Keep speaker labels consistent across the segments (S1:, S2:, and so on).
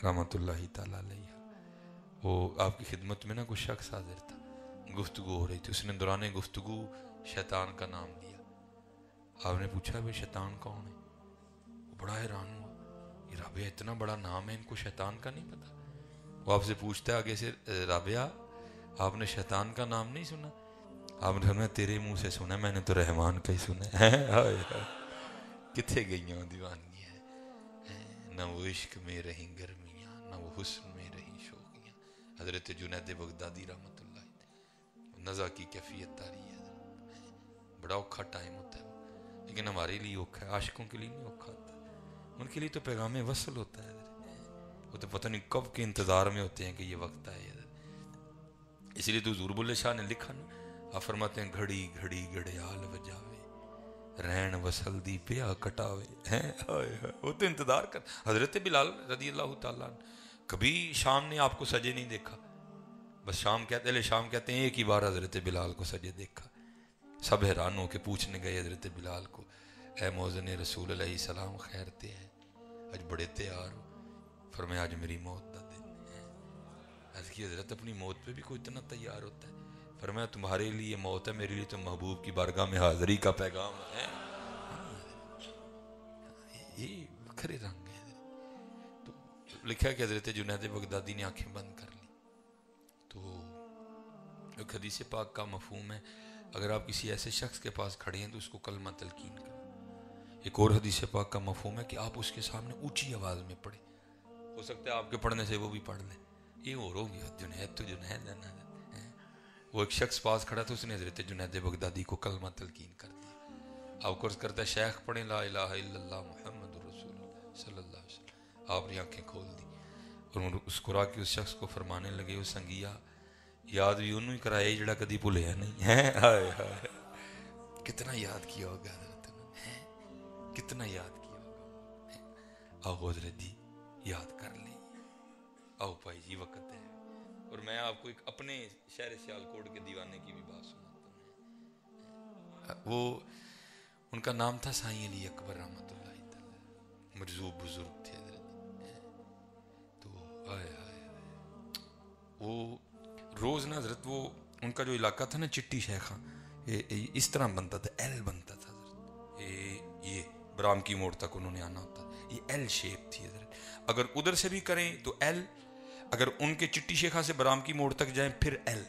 S1: رحمۃ اللہ تعالیٰ علیہ، وہ آپ کی خدمت میں نا کوئی شخص حاضر تھا، گفتگو ہو رہی تھی، اس نے دوران گفتگو شیطان کا نام لیا۔ آپ نے پوچھا بھائی شیطان کون ہے؟ وہ بڑا حیران ہوا، یہ رابعہ اتنا بڑا نام ہے، ان کو شیطان کا نہیں پتا۔ وہ آپ سے پوچھتا ہے آگے سے، رابعہ آپ نے شیطان کا نام نہیں سنا؟ آپ نے فرمایا تیرے منہ سے سنا، میں نے تو رحمان کا ہی سنا ہے۔ کتنے گئی ہوں دیوانگی ہے، نہ وہ عشق میں رہیں گرمیاں، نہ وہ حسن میں رہیں شوقیاں۔ حضرت جنید بغدادی رحمۃ اللہ، نزا کی کیفیت تاری ہے، بڑا اوکھا ٹائم ہوتا ہے، لیکن ہمارے لیے اوکھا ہے، عاشقوں کے لیے نہیں اوکھا ہوتا، ان کے لیے تو پیغام وصل ہوتا ہے، وہ تو پتہ نہیں کب کے انتظار میں ہوتے ہیں کہ یہ وقت آئے۔ اس لیے تو حضور بلے شاہ نے لکھا نا، آپ فرماتے ہیں گھڑی گھڑی گھڑیال بجاوے، رین وصل دی پیا کٹاوے ہیں، وہ تو انتظار کر۔ حضرت بلال رضی اللہ تعالیٰ عنہ کبھی شام نے آپ کو سجے نہیں دیکھا، بس شام کہتے ہیں ایک ہی بار حضرت بلال کو سجے دیکھا۔ سب حیران ہو کے پوچھنے گئے حضرت بلال کو، اے موذن رسول علیہ السلام خیر تے ہیں، آج بڑے تیار ہو؟ فرمایا آج میری موت دا دن ہے۔ عرض کی حضرت اپنی موت پہ بھی کوئی اتنا تیار ہوتا ہے؟ فرمایا تمہارے لیے موت ہے، میرے لیے تو محبوب کی بارگاہ میں حاضری کا پیغام ہے۔ یہ بکھرے رنگ ہیں۔ تو لکھا ہے کہ حضرت جنید بغدادی نے آنکھیں بند کر لی، تو ایک حدیث پاک کا مفہوم ہے، اگر آپ کسی ایسے شخص کے پاس کھڑے ہیں تو اس کو کلمہ تلقین کریں۔ ایک اور حدیث پاک کا مفہوم ہے کہ آپ اس کے سامنے اونچی آواز میں پڑھیں، ہو سکتا ہے آپ کے پڑھنے سے وہ بھی پڑھ لیں۔ یہ اور ہو گیا، جنید تو جنید ہے نا۔ وہ ایک شخص پاس کھڑا تھا، اس نے حضرت جنید بغدادی کو کلمہ تلقین کر دیا۔ آپ قرض کرتا ہے شیخ پڑھیں لا الہ الا اللہ محمد رسول اللہ صلی اللہ علیہ وسلم۔ آپ نے آنکھیں کھول دی اور مسکرا کے اس شخص کو فرمانے لگے، وہ سنگیا یاد بھی انہوں ہی کرایا جڑا کدی بھولیا نہیں ہے۔ ہائے ہائے، کتنا یاد کیا ہوگا حضرت نے، کتنا یاد کیا ہوگا۔ آؤ حضرت جی یاد کر لیں، آؤ بھائی جی وقت ہے۔ اور میں آپ کو ایک اپنے شہر سیالکوٹ کے دیوانے کی بھی بات سناتا ہوں۔ وہ ان کا نام تھا سائیں علی اکبر رحمۃ اللہ تعالی، مرزوق بزرگ تھے حضرت۔ تو آئے آئے وہ روز نا حضرت، وہ ان کا جو علاقہ تھا نا چٹی شیخاں، اس طرح بنتا تھا، ایل بنتا تھا حضرت، یہ برام کی موڑ تک انہوں نے آنا ہوتا، یہ ایل شیپ تھی حضرت۔ اگر ادھر سے بھی کریں تو ایل، اگر ان کے چٹی شیخا سے برام کی موڑ تک جائیں پھر ایل،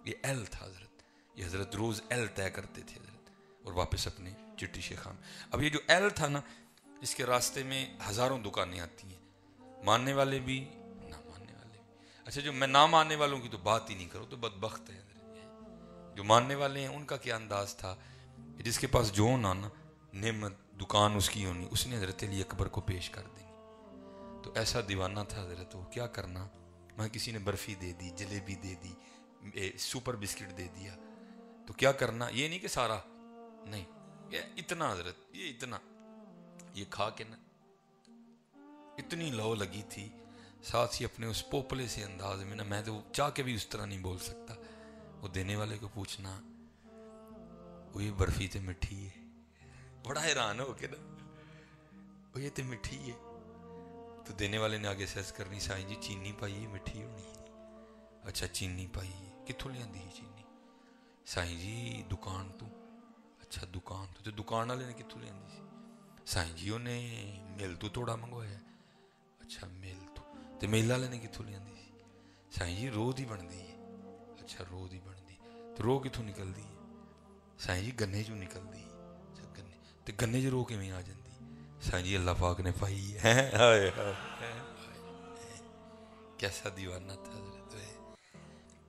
S1: یہ ایل تھا حضرت۔ یہ حضرت روز ایل طے کرتے تھے حضرت اور واپس اپنے چٹی شیخا میں۔ اب یہ جو ایل تھا نا، اس کے راستے میں ہزاروں دکانیں آتی ہیں، ماننے والے بھی نہ ماننے والے بھی۔ اچھا جو میں نہ ماننے والوں کی تو بات ہی نہیں کرو تو بدبخت ہے حضرت۔ جو ماننے والے ہیں ان کا کیا انداز تھا، جس کے پاس جو ہونا نا، نعمت دکان اس کی ہونی، اس نے حضرت علی اکبر کو پیش کر دینی۔ تو ایسا دیوانہ تھا حضرت، وہ کیا کرنا، میں کسی نے برفی دے دی، جلیبی دے دی، سپر بسکٹ دے دیا، تو کیا کرنا، یہ نہیں کہ سارا نہیں، یہ اتنا حضرت، یہ اتنا، یہ کھا کے نا اتنی لو لگی تھی، ساتھ ہی اپنے اس پوپلے سے انداز میں نا، میں تو چاہ کے بھی اس طرح نہیں بول سکتا، وہ دینے والے کو پوچھنا وہ یہ برفی تے مٹھی ہے، بڑا حیران ہو کے نا، وہ یہ تے مٹھی ہے، تو دینے والے نے آگے سیز کرنی، سائیں جی چینی پائی مٹھی ہونی، اچھا چینی پائی کتھوں لیاندی ہے چینی، سائیں جی دکان تو، اچھا دکان تو دکان والے نے کتھوں لیاندی سی، سائیں جی انہیں میل تو توڑا منگوایا، اچھا میل تو میل والے نے کتھوں لیاندی سی، سائیں جی روہ دی بن دی ہے، اچھا روہ دی بن دی، تو روہ کتھوں نکل دی ہے، سائیں جی گنے چوں نکل دی ہے، اچھا گنے، تو گنے چ روہ کیویں آ جاندی، سائیں جی اللہ پاک نے پائی ہے۔ ہائے ہائے، کیسا دیوانہ تھا حضرت،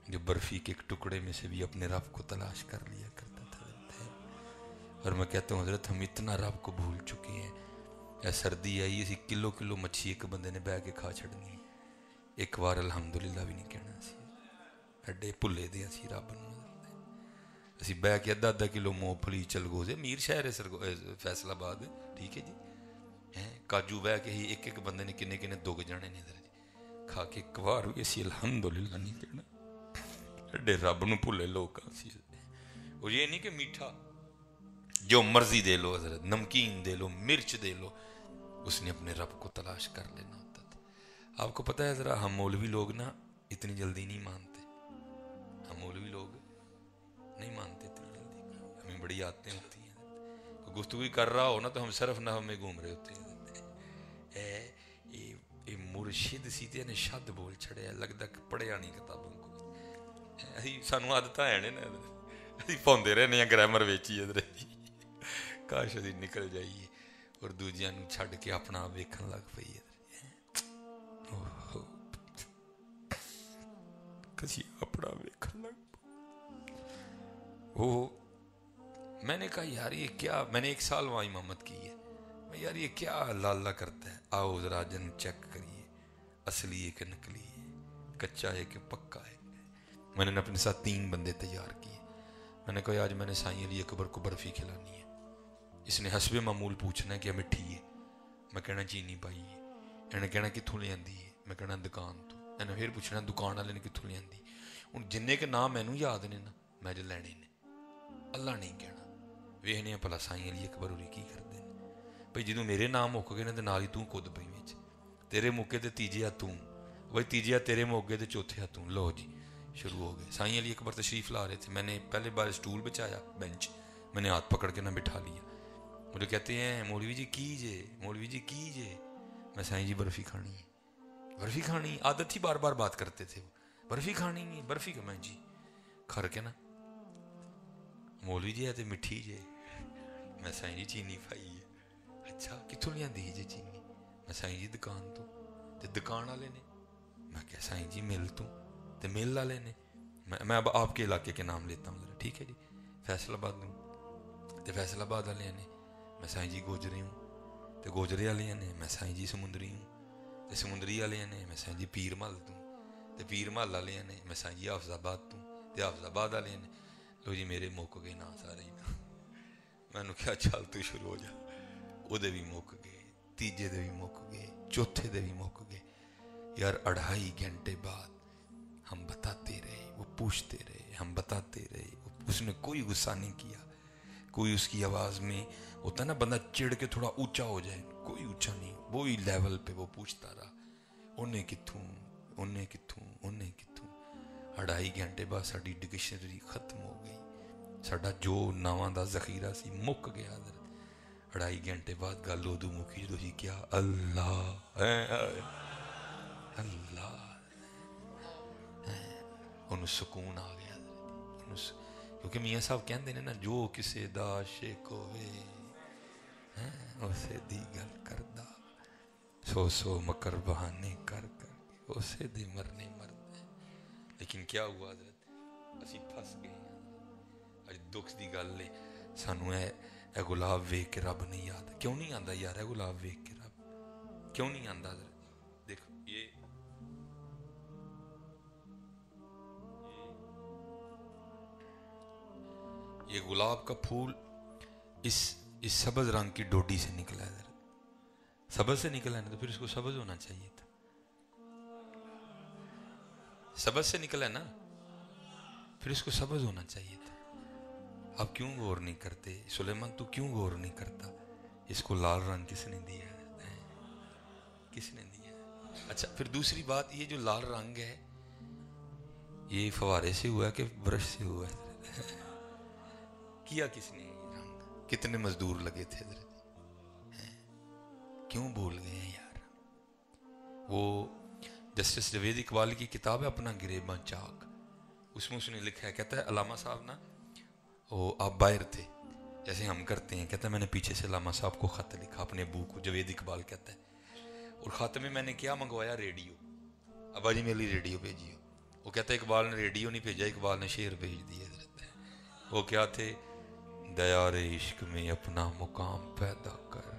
S1: جو برفی کے ایک ٹکڑے میں سے بھی اپنے رب کو تلاش کر لیا کرتا تھا حضرت۔ اور میں کہتا ہوں حضرت ہم اتنا رب کو بھول چکے ہیں، یا سردی آئی اسی کلو کلو مچھی ایک بندے نے بہ کے کھا چھڑنی ہے، ایک بار الحمدللہ بھی نہیں کہنا سی، ایڈے بھلے دے اسی رب نوں، اسی بہ کے ادھا ادھا کلو مونگ پھلی چلگوزے، میر شہر فیصل آباد، ٹھیک ہے جی، کاجو بہ کے ہی ایک ایک بندے نے کنے کنے دگ جانے نے حضرت کھا کے کوار ہوئی، اسی الحمدللہ نہیں کہنا، ایڈے رب نوں بھلے لوگ سی۔ اور یہ نہیں کہ میٹھا جو مرضی دے لو حضرت، نمکین دے لو، مرچ دے لو، اس نے اپنے رب کو تلاش کر لینا ہوتا تھا۔ آپ کو پتہ ہے ذرا ہم مولوی لوگ نا اتنی جلدی نہیں مانتے، ہم مولوی لوگ نہیں مانتے اتنی جلدی، ہمیں بڑی عادتیں ہوتی ہیں، کوئی گفتگو کر رہا ہو نا تو ہم صرف نہ ہمیں گھوم رہے ہوتے ہیں، یہ مرشد سیدھے نے شد بول چھڑے، لگتا کہ پڑھیا نہیں کتابوں کو، سانو عادت ہے نا، ابھی پاؤندے رہنے ہیں گرامر ویچی ادھر، کاش ابھی نکل جائیے اور دوجیاں نو چھڈ کے اپنا آپ ویکھن لگ پئی کسی اپنا ویکھن لگ وہ میں نے کہا یار یہ کیا، میں نے 1 سال وہاں امامت کی ہے، میں یار یہ کیا اللہ اللہ کرتا ہے، آؤ ذرا جن چیک کریے اصلی ہے کہ نکلی ہے، کچا ہے کہ پکا ہے۔ میں نے اپنے ساتھ 3 بندے تیار کیے، میں نے کہا آج میں نے سائیں علی اکبر کو برفی کھلانی ہے، اس نے حسب معمول پوچھنا ہے کہ مٹھی ہے، میں کہنا چینی پائی ہے، انہیں کہنا کتوں لے آندی ہے، میں کہنا دکان تو، انہیں پھر پوچھنا دکان والے نے کتوں لے آندی، ہوں جن کے نام مینوں یاد نے نا میں جو لینے نے، اللہ نہیں کہنا، ویکھنے بھلا سائیں علی اکبر ہوری کی کرتے ہیں بھائی، جدوں میرے نام مک گئے نا تو نال ہی توں کود پئی وچ، تیرے موقع تے تیجے توں، بھائی تیجے تیرے موقع تے چوتھے توں، لو جی شروع ہو گئے۔ سائیں علی اکبر تشریف لا رہے تھے، میں نے پہلے بار اسٹول بچایا بینچ، میں نے ہاتھ پکڑ کے نہ بٹھا لیا، مجھے کہتے ہیں مولوی جی کیجے، مولوی جی کیجے، میں سائیں جی برفی کھانی ہے، برفی کھانی، عادت تھی بار بار بات کرتے تھے وہ، برفی کھانی ہے، برفی کا میں جی کھر کے نا مولوی جی ہے تو مٹھی جے، میں سائیں جی چینی پائی ہے، اچھا کتوں لے آندی جی چینی، میں سائیں جی دکان تو، تے دکان والے نے، میں کہا سائیں جی مل تو، تے مل والے نے، میں اب آپ کے علاقے کے نام لیتا ہوں ذرا، ٹھیک ہے جی، فیصل آباد دوں، تے فیصل آباد والے نے، میں سائیں جی گوجری ہوں، تے گوجرے والے نے، میں سائیں جی سمندری ہوں، تے سمندری والے نے، میں سائیں جی پیر محل دوں، تے پیر محل والے نے، میں سائیں جی حافظ آباد دوں، تے حافظ آباد والے نے، لو جی میرے مک گئے نا سارے ہی نا، میں نے کیا چل تو شروع ہو جا، وہ دے بھی مک گئے، تیجے دے بھی مک گئے، چوتھے دے بھی مک گئے، یار 2.5 گھنٹے بعد ہم بتاتے رہے، وہ پوچھتے رہے، ہم بتاتے رہے، اس نے کوئی غصہ نہیں کیا، کوئی اس کی آواز میں ہوتا ہے نا بندہ چڑ کے تھوڑا اونچا ہو جائے، کوئی اونچا نہیں، وہی لیول پہ وہ پوچھتا رہا، انہیں کتوں، انہیں کتوں، انہیں کتوں، 2.5 گھنٹے بعد ساری ڈکشنری ختم ہو گئی، ساڈا جو نواں دا ذخیرہ سی مک گیا حضرت، 2.5 گھنٹے بعد گل ادو مکی جدو جی کیا اللہ اللہ، انہوں سکون آ گیا، کیونکہ میاں صاحب کہندے نے نا جو کسے دا عاشق ہوئے اسے دی گل کردا، 100 مکر بہانے کر کر اسے دی مرنے مرد، لیکن کیا ہوا حضرت، اسی پھس گئے ہیں، اج دکھ دی گل ہے، سانو اے گلاب ویکھ کے رب نہیں یاد، کیوں نہیں آندا یار، اے گلاب ویکھ کے رب کیوں نہیں آندا حضرت، دیکھو یہ گلاب کا پھول اس سبز رنگ کی ڈوڈی سے نکلا ہے حضرت، سبز سے نکلا ہے نا تو پھر اس کو سبز ہونا چاہیے تھا، سبز سے نکلا ہے نا پھر اس کو سبز ہونا چاہیے تھا، آپ کیوں غور نہیں کرتے سلیمان، تو کیوں غور نہیں کرتا، اس کو لال رنگ کس نے دیا ہے، کس نے دیا ہے؟ اچھا پھر دوسری بات، یہ جو لال رنگ ہے یہ فوارے سے ہوا ہے کہ برش سے ہوا ہے، کیا کس نے یہ رنگ، کتنے مزدور لگے تھے حضرت، کیوں بھول گئے ہیں یار؟ وہ جسٹس جاوید اقبال کی کتاب ہے اپنا گریباں چاک، اس میں اس نے لکھا ہے، کہتا ہے علامہ صاحب نا وہ آپ باہر تھے جیسے ہم کرتے ہیں، کہتا ہے میں نے پیچھے سے علامہ صاحب کو خط لکھا اپنے ابو کو، جاوید اقبال کہتا ہے، اور خط میں نے کیا منگوایا، ریڈیو، ابا جی میرے لیے ریڈیو بھیجیے، وہ کہتا ہے اقبال نے ریڈیو نہیں بھیجا، اقبال نے شعر بھیج دیے حضرت، وہ کیا تھے، دیار عشق میں اپنا مقام پیدا کر،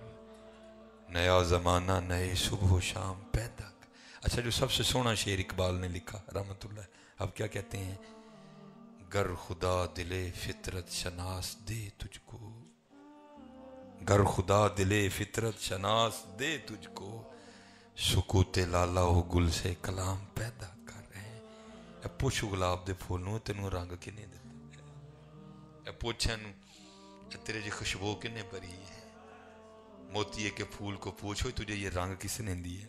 S1: نیا زمانہ نئے صبح و شام پیدا کر۔ اچھا جو سب سے سونا شعر اقبال نے لکھا رحمت اللہ، اب کیا کہتے ہیں، گر خدا دل فطرت شناس دے تجھ کو، گر خدا دل فطرت شناس دے تجھ کو، سکوت لالا و گل سے کلام پیدا کر رہے ہیں، اے پوچھ گلاب دے پھولوں تینوں رنگ کنے دیتا، اے پوچھن تیرے جی خوشبو کنے بری ہے، موتی کے پھول کو پوچھو تجھے یہ رنگ کس نے دی ہے،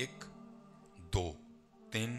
S1: 1 2 3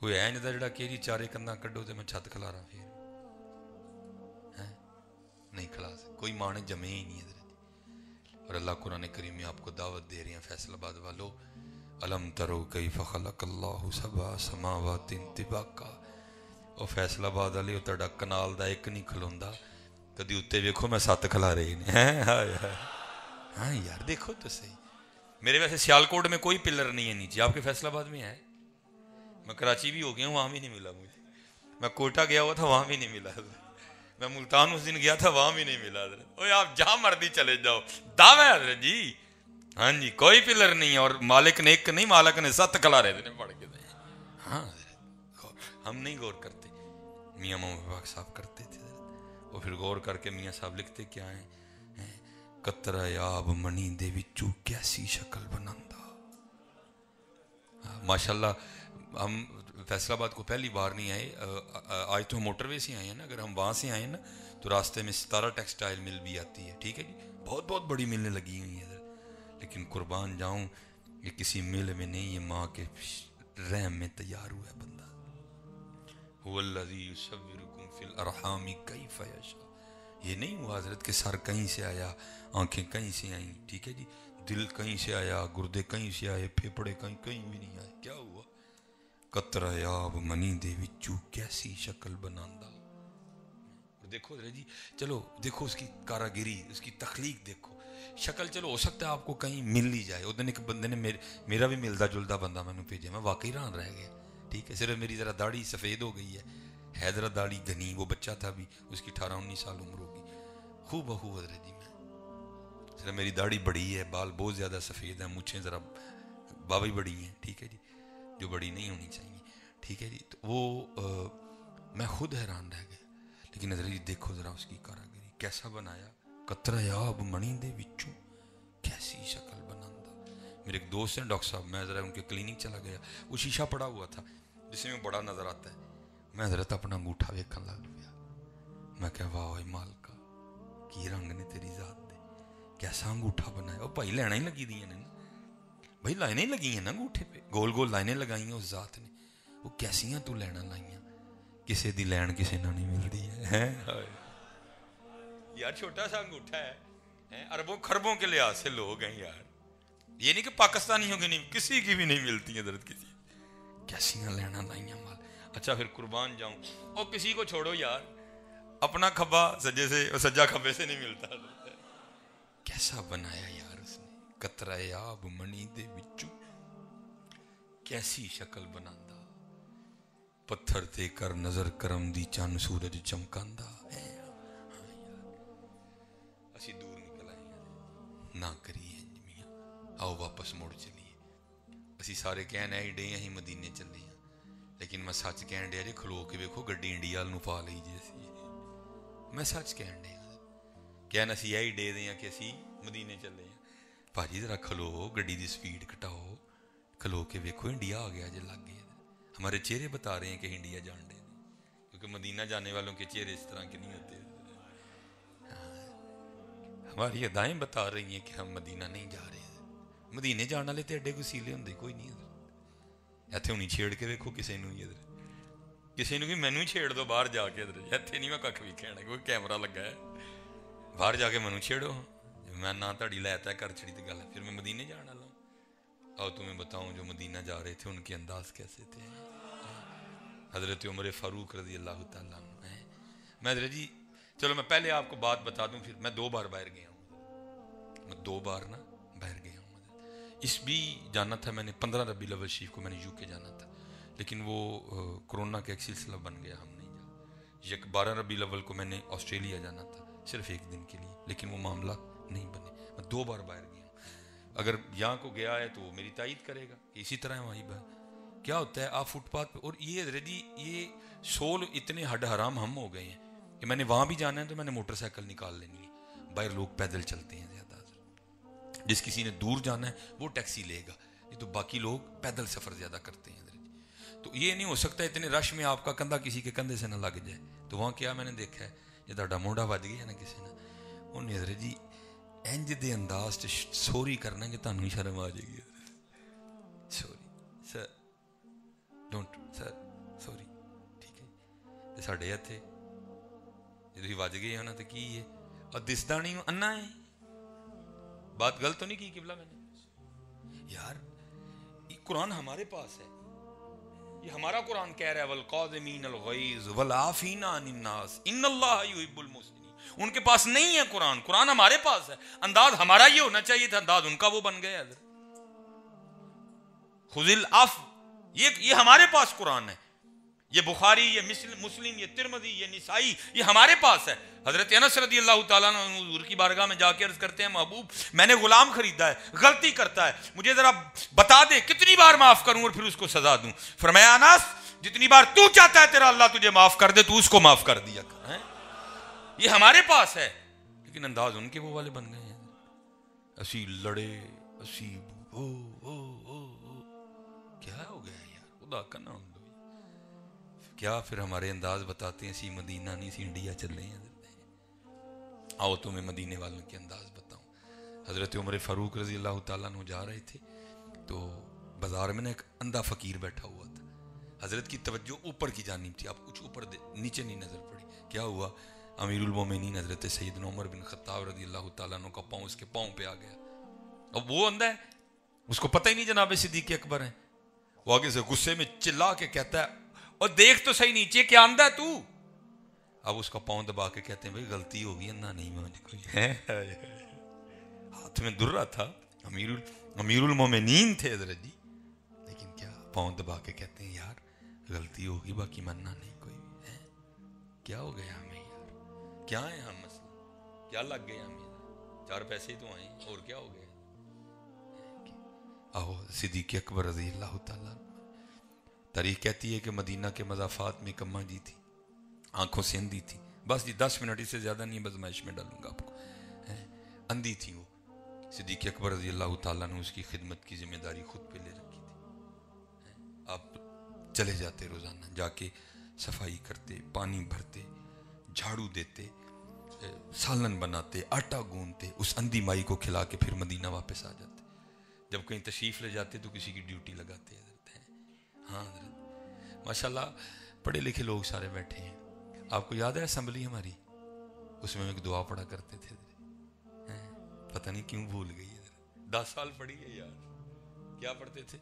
S1: کوئی ہے نہیں جڑا کہ جی چارے کندھا کڈو تو میں چھت کھلارا پھر نہیں کھلا سکتا، کوئی ماں نے جمے ہی نہیں حضرت۔ اور اللہ قرآن کریم میں آپ کو دعوت دے رہی ہیں فیصل آباد والو، الم ترو کیف خلق اللہ سبع سماوات طباقا۔ وہ فیصل آباد والے تہاڈا کنال دا ایک نہیں کھلوندا، کدی اتنے ویکھو میں 7 کھلا رہے ہیں۔ ہاں یار دیکھو تو صحیح، میرے ویسے سیالکوٹ میں کوئی پلر نہیں ہے نیچے، آپ کے فیصل آباد میں ہے؟ میں کراچی بھی ہو گیا ہوں، وہاں بھی نہیں ملا مجھے، میں کوئٹہ گیا ہوا تھا وہاں بھی نہیں ملا، میں ملتان اس دن گیا تھا وہاں بھی نہیں ملا حضرت۔ اوے آپ جہاں مرضی چلے جاؤ دعویٰ حضرت جی، ہاں جی کوئی پلر نہیں ہے، اور مالک نے ایک نہیں، مالک نے 7 کھلا رہے تھے پڑھ کے۔ ہاں حضرت ہم نہیں غور کرتے، میاں محمد پاک صاحب کرتے تھے حضرت۔ وہ پھر غور کر کے میاں صاحب لکھتے کیا ہیں، قطرہ آب منی دے وچوں کیسی شکل بناندا۔ ماشاءاللہ ہم فیصل آباد کو پہلی بار نہیں آئے، آج تو ہم موٹر وے سے آئے ہیں نا، اگر ہم وہاں سے آئے نا تو راستے میں 17 ٹیکسٹائل مل بھی آتی ہے، ٹھیک ہے جی، بہت بہت بڑی ملیں لگی ہوئی ہیں، لیکن قربان جاؤں یہ کسی مل میں نہیں، یہ ماں کے رحم میں تیار ہوا ہے بندہ۔ هو الذی یصورکم فی الارحام کیف یشاء۔ یہ نہیں ہوا حضرت کہ سر کہیں سے آیا، آنکھیں کہیں سے آئیں، ٹھیک ہے جی، دل کہیں سے آیا، گردے کہیں سے آئے، پھیپڑے کہیں بھی نہیں آئے، کیا ہوا؟ قطرہ آب منی دے وچوں کیسی شکل بناندا۔ دیکھو حضرت جی، چلو دیکھو اس کی کاراگری، اس کی تخلیق دیکھو، شکل چلو ہو سکتا ہے آپ کو کہیں مل ہی جائے۔ اس دن ایک بندے نے میرا بھی ملتا جلتا بندہ میں نے بھیجا، میں واقعی ران رہ گیا، ٹھیک ہے، صرف میری ذرا داڑھی سفید ہو گئی ہے، حیدرہ داڑھی گھنی، وہ بچہ تھا بھی، اس کی 18-19 سال عمر ہوگی، خوب بخوب حضرت جی، میں صرف میری داڑھی بڑی ہے، بال بہت زیادہ سفید ہیں، مچھیں ذرا بابی بڑی ہیں، ٹھیک ہے جی، جو بڑی نہیں ہونی چاہیے، ٹھیک ہے جی، تو وہ میں خود حیران رہ گیا۔ لیکن حضرت جی دیکھو ذرا اس کی کاراگری کیسا بنایا، قطرہ آب منی دے وچوں کیسی شکل بناندا۔ میرے ایک دوست ہیں ڈاکٹر صاحب، میں ذرا ان کے کلینک چلا گیا، وہ شیشہ پڑا ہوا تھا جس میں بڑا نظر آتا ہے، میں حضرت اپنا انگوٹھا ویکھن لگ پیا، میں کہا واہ مالکا کی رنگ نے تیری ذات دے، کیسا انگوٹھا بنایا۔ وہ بھائی لائنیں لگی دی ہیں نا، بھائی لائنیں لگی ہیں نا انگوٹھے پہ، گول گول لائنیں لگائی ہیں اس ذات نے، وہ کیسیاں تو لینا لائیاں، کسے دی لین کسے نہ نہیں ملتی ہے یار، چھوٹا سا انگوٹھا ہے، اربوں خربوں کے لحاظ سے لوگ ہیں یار، یہ نہیں کہ پاکستانیوں کی نہیں، کسی کی بھی نہیں ملتی حضرت، کسی کیسیاں لینا لائیاں مال۔ اچھا پھر قربان جاؤں، اور کسی کو چھوڑو یار، اپنا کھبا سجے سے سجا کھبے سے نہیں ملتا، کیسا بنایا یار اس نے، قطرہ آب منی دے وچوں کیسی شکل بناندا، پتھر تے کر نظر کرم دی چن سورج چمکاندا۔ اسی دور نکل آئے نہ کریے میاں، آؤ واپس مڑ چلیے، اسی سارے کہنے آئی ڈے ہی مدینے چلے ہیں، لیکن میں سچ کہن ڈیا جی، کھلو کے ویکھو گڈی انڈیا نو پا لئی جی، میں سچ کہن ڈیا، کہنا اسی آئی ڈے دے ہیں کہ اسی مدینے چلے ہیں، بھاجی ذرا کھلو، گڈی دی سپیڈ کٹاؤ، کھلو کے ویکھو انڈیا آ گیا جی، لگ گئے، ہمارے چہرے بتا رہے ہیں کہ انڈیا جان ڈے، کیونکہ مدینہ جانے والوں کے چہرے اس طرح کے نہیں ہوتے، ہماری ادائیں بتا رہی ہیں کہ ہم مدینہ نہیں جا رہے ہیں، مدینے جانے والے تو ایڈے کوئی سیلے ہوندے کوئی نہیں، اتنے ہونی چھیڑ کے ویکھو کسی نو، کسی نے بھی مینو ہی چھیڑ دو باہر جا کے، اتنے نہیں میں کھ بھی کہنا، کوئی کیمرہ لگا ہے، باہر جا کے مینو چھیڑو، میں نہ تہاڈی لے طے کر چھڑی تے گل ہے، پھر میں مدینے جانا لا، اور تمہیں بتاؤں جو مدینہ جا رہے تھے ان کے انداز کیسے تھے، حضرت عمر فاروق رضی اللہ تعالیٰ عنہ۔ میں حضرت جی چلو میں پہلے آپ کو بات بتا دوں، پھر میں 2 بار باہر گیا ہوں، میں 2 بار نا باہر گیا ہوں، اس بھی جانا تھا میں نے 15 ربیع الاول شریف کو میں نے UK جانا تھا، لیکن وہ کرونا کا ایک سلسلہ بن گیا، ہم نہیں جا۔ 12 ربیع الاول کو میں نے آسٹریلیا جانا تھا صرف 1 دن کے لیے، لیکن وہ معاملہ نہیں بنے، میں 2 بار باہر گیا ہوں، اگر یہاں کو گیا ہے تو وہ میری تائید کرے گا، اسی طرح وہیں باہر کیا ہوتا ہے، آپ فٹ پاتھ پہ، اور یہ حضرت جی یہ سول اتنے ہڈ حرام ہم ہو گئے ہیں کہ میں نے وہاں بھی جانا ہے تو میں نے موٹر سائیکل نکال لینی ہے، باہر لوگ پیدل چلتے ہیں زیادہ، جس کسی نے دور جانا ہے وہ ٹیکسی لے گا، یہ تو باقی لوگ پیدل سفر زیادہ کرتے ہیں حضرت جی، تو یہ نہیں ہو سکتا اتنے رش میں آپ کا کندھا کسی کے کندھے سے نہ لگ جائے، تو وہاں کیا میں نے دیکھا ہے، یہ تہاڈا موڈا وج گیا نا کسی نے، انہیں حضرت جی انج دے انداز سے سوری کرنا کہ تانوں شرم آ جائے گی، سوری سر ڈونٹ سر ساڈے ہتھے جی وج گئے ہونا تو کی ہے اور دسدا نہیں انا ہے. بات غلط تو نہیں کی قبلہ میں نے؟ یار یہ قرآن ہمارے پاس ہے، یہ ہمارا قرآن کہہ رہا ہے والقاظمین الغیظ والعافین عن الناس ان اللہ یحب المحسنین. ان کے پاس نہیں ہے قرآن، قرآن ہمارے پاس ہے. انداز ہمارا یہ ہونا چاہیے تھا، انداز ان کا وہ بن گیا. خذ العفو، یہ ہمارے پاس قرآن ہے. یہ بخاری، یہ مسلم، یہ ترمذی، یہ نسائی، یہ ہمارے پاس ہے. حضرت انس رضی اللہ تعالیٰ عنہ حضور کی بارگاہ میں جا کے عرض کرتے ہیں محبوب میں نے غلام خریدا ہے، غلطی کرتا ہے، مجھے ذرا بتا دے کتنی بار معاف کروں اور پھر اس کو سزا دوں. فرمایا انس جتنی بار تو چاہتا ہے تیرا اللہ تجھے معاف کر دے تو اس کو معاف کر دیا کر. یہ ہمارے پاس ہے، لیکن انداز ان کے وہ والے بن گئے ہیں. اسی لڑے اسی کیا ہو گیا یار، خدا کا نام لو. کیا پھر ہمارے انداز بتاتے ہیں سی مدینہ نہیں سی انڈیا چل رہے ہیں. آؤ تمہیں مدینے والوں کے انداز بتاؤں. حضرت عمر فاروق رضی اللہ تعالیٰ عنہ جا رہے تھے تو بازار میں نا ایک اندھا فقیر بیٹھا ہوا تھا. حضرت کی توجہ اوپر کی جانب تھی، آپ کچھ اوپر نیچے نہیں نظر پڑی. کیا ہوا؟ امیر المومنین حضرت سیدنا عمر بن خطاب رضی اللہ تعالیٰ عنہ کا پاؤں اس کے پاؤں پہ آ گیا. اب وہ اندھا ہے، اس کو پتہ ہی نہیں جناب صدیق اکبر ہیں. وہ آگے سے غصے میں چلا کے کہتا ہے اور دیکھ تو صحیح نیچے کیا اندھا ہے تو. اب اس کا پاؤں دبا کے کہتے ہیں بھائی غلطی ہوگی، اندھا نہیں مجھے کوئی ہے. ہاتھ میں درہ تھا، امیر المومنین تھے حضرت جی، لیکن کیا پاؤں دبا کے کہتے ہیں یار غلطی ہوگی باقی مننا نہیں کوئی ہے. کیا ہو گیا ہمیں یار، کیا ہے ہم مسئلہ، کیا لگ گیا ہمیں؟ 4 پیسے ہی تو آئیں اور کیا ہو گیا. آہو صدیق اکبر رضی اللہ تعالیٰ. تاریخ کہتی ہے کہ مدینہ کے مضافات میں ایک اماں جی تھی، آنکھوں سے اندھی تھی. بس جی 10 منٹ اس سے زیادہ نہیں بزمائش میں ڈالوں گا آپ کو. اندھی تھی وہ. صدیق اکبر رضی اللہ تعالیٰ نے اس کی خدمت کی ذمہ داری خود پہ لے رکھی تھی. آپ چلے جاتے روزانہ، جا کے صفائی کرتے، پانی بھرتے، جھاڑو دیتے، سالن بناتے، آٹا گوندتے، اس اندھی مائی کو کھلا کے پھر مدینہ واپس آ جاتے. جب کہیں تشریف لے جاتے تو کسی کی ڈیوٹی لگاتے حضرت ہیں. ہاں حضرت ماشاءاللہ پڑھے لکھے لوگ سارے بیٹھے ہیں. آپ کو یاد ہے اسمبلی ہماری، اس میں ایک دعا پڑھا کرتے تھے، پتہ نہیں کیوں بھول گئی ہے. 10 سال پڑھی ہے یار. کیا پڑھتے تھے؟